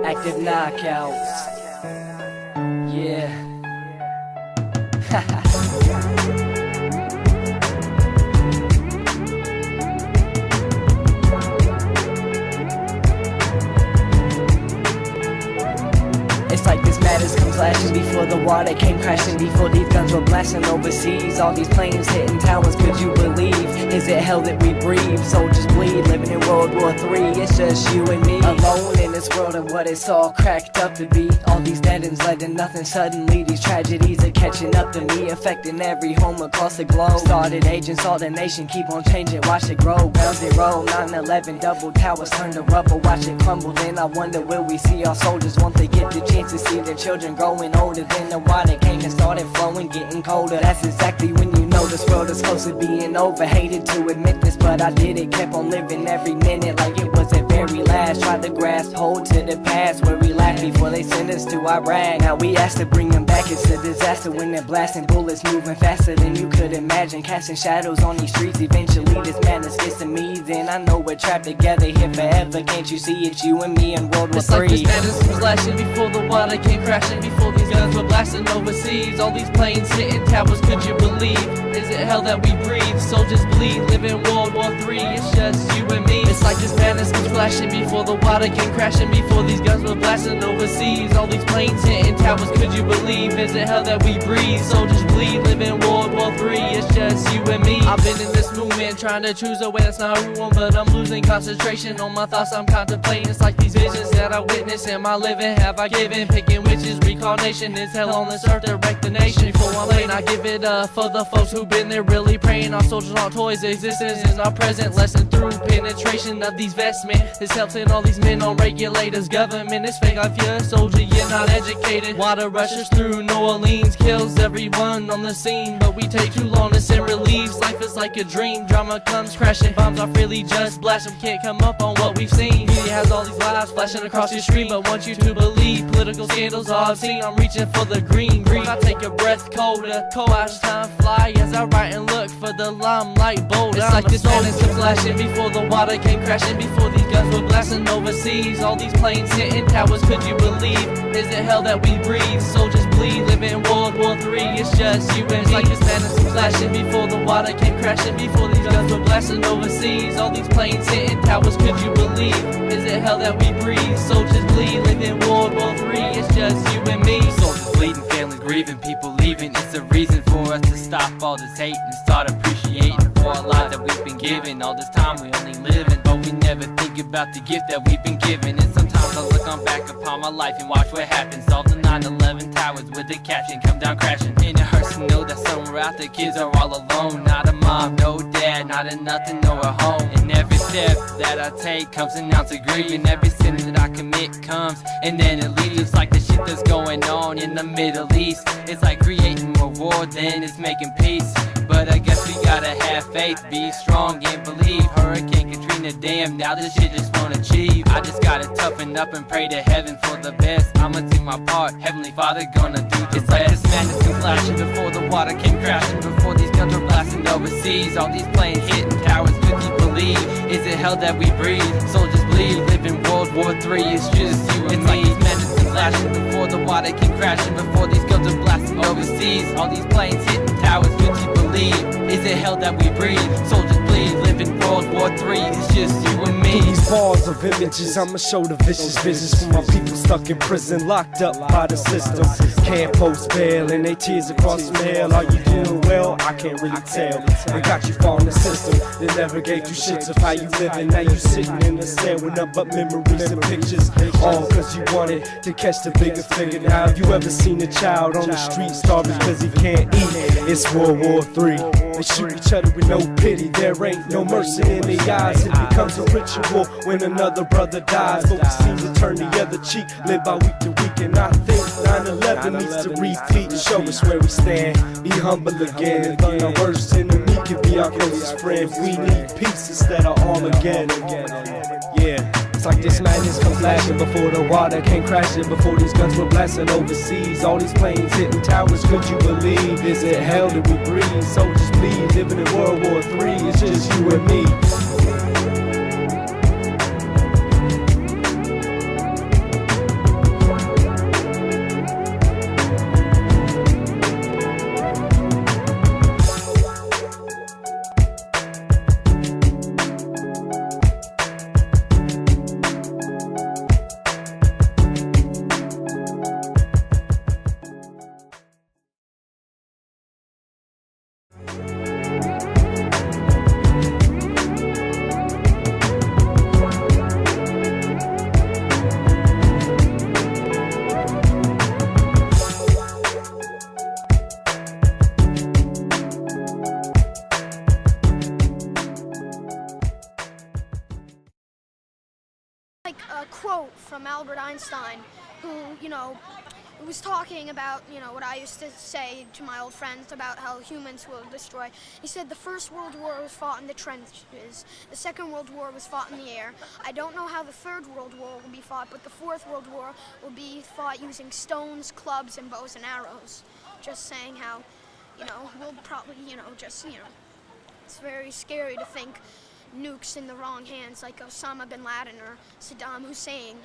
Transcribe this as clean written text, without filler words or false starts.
Active knockouts. Yeah. It's like this madness come flashing before the water came crashing, before these guns were blasting overseas. All these planes hitting towers, could you believe? Is it hell that we breathe? Soldiers bleed, living in World War III. It's just you and me, alone in this world of what it's all cracked up to be. All these dead ends led to nothing. Suddenly these tragedies are catching up to me, affecting every home across the globe. Started agents, all the nation, keep on changing, watch it grow. Ground zero, 9/11, double towers turn to rubble, watch it crumble. Then I wonder, will we see our soldiers once they get the chance to see their children growing older? Then the water came and started flowing, getting colder. That's exactly when you know this world is close to being over. Hated to admit this, but I did it. Kept on living every minute like it was at very last. Tried to grasp hold to the past where we laughed before they sent us to Iraq. Now we asked to bring them back. It's a disaster when they're blasting bullets, moving faster than you could imagine, casting shadows on these streets. Eventually this madness gets to me, then I know we're trapped together here forever. Can't you see it's you and me in World War III? It's like this madness was lashing before the water came crashing, before these guns were blasting overseas. All these planes hitting towers, could you believe? Is it hell that we breathe? Soldiers bleed, live in World War III. It's just you and me. It's like this madness was flashing before the water came crashing, before these guns were blasting overseas. All these planes hitting towers, could you believe? Is it hell that we breathe? Soldiers bleed, live in World War III. It's just you and me. I've been in this movement trying to choose a way that's not ruined, but I'm losing concentration on my thoughts I'm contemplating. It's like these visions that I witness. Am I living? Have I given? Picking witches, reincarnation is hell on this earth to wreck the nation. Before I'm late, I give it up for the folks who've been there really praying. Our soldiers aren't toys, existence is not present. Lesson through penetration of these vestment. This helps in all these men on regulators. Government is fake. If you're a soldier, you're not educated. Water rushes through New Orleans, kills everyone on the scene, but we take too long to send reliefs. Life is like a dream, drama comes crashing. Bombs are freely just blast them, can't come up on what we've seen. Media has all these lies flashing across your screen, but want you to believe political scandals all I've seen. I'm reaching for the green. I take a breath colder, cold as time fly as I write and look for the limelight bold. It's like this madness kept flashing before the water came crashing, before these guns were blasting overseas. All these planes hitting towers, could you believe? Is it hell that we breathe? Soldiers bleed, live in World War III. It's just you and me. It's like this madness kept flashing before the water came crashing, before these guns were blasting overseas. All these planes hitting towers, could you believe? Is it hell that we breathe? Soldiers bleed, live in World War III. It's just you and me. Soldiers bleeding, families grieving, people leaving. It's a reason for us to stop all this hate and start appreciating for our lives that we've been given. All this time we only living, but we never think about the gift that we've been given. And sometimes I look on back upon my life and watch what happens. All the 9/11 towers with the caption come down crashing. And it hurts to know that somewhere out there kids are all alone. Not a mom, no dad, not a nothing, nor a home. And every step that I take comes an ounce of grief, and every sin that I commit comes and then it leaves. It's like the shit that's going on in the Middle East. It's like creating more war than it's making peace. But I guess we gotta have faith, be strong and believe. Hurricane Katrina, damn, now this shit just won't achieve. I just gotta toughen up and pray to heaven for the best. I'ma do my part, Heavenly Father gonna do the rest. It's like this madness came flashing before the water came crashing, before these guns were blasting overseas. All these planes hitting towers, could you believe? Is it hell that we breathe? Soldiers bleed, live in World War III. It's just you and me. It's like this madness came flashing before the water came crashing, before these guns were blasting overseas. All these planes hitting towers, could you believe? Is it hell that we breathe? Soldiers bleed, live in World War III. It's just you and me. These bars of images, I'ma show the vicious visions for my people stuck in prison, locked up by the system. Can't post bail and they tears across the mail. Are you doing well? I can't really tell. They got you far in the system, they never gave you shits of how you living. Now you sitting in the stand with nothing but memories and pictures, all cause you wanted to catch the bigger figure. Now have you ever seen a child on the street starving cause he can't eat? It's World War III. They shoot each other with no pity, there ain't no mercy in their eyes. It becomes a ritual when another brother dies. Folks seem to turn the other cheek, live by week to week. And I think 9/11 needs to repeat and show us where we stand. Be humble again and learn our worst enemy can be our closest friend. We need peace instead of Armageddon. Yeah. It's like this madness come flashing before the water came crashing, before these guns were blasting overseas. All these planes hitting towers, could you believe? Is it hell that we breathe? Soldiers bleed, living in World War III. It's just you and me. Like a quote from Albert Einstein, who, was talking about, what I used to say to my old friends about how humans will destroy. He said the First World War was fought in the trenches, the Second World War was fought in the air. I don't know how the Third World War will be fought, but the Fourth World War will be fought using stones, clubs, and bows and arrows. Just saying how, we'll probably, it's very scary to think nukes in the wrong hands like Osama bin Laden or Saddam Hussein,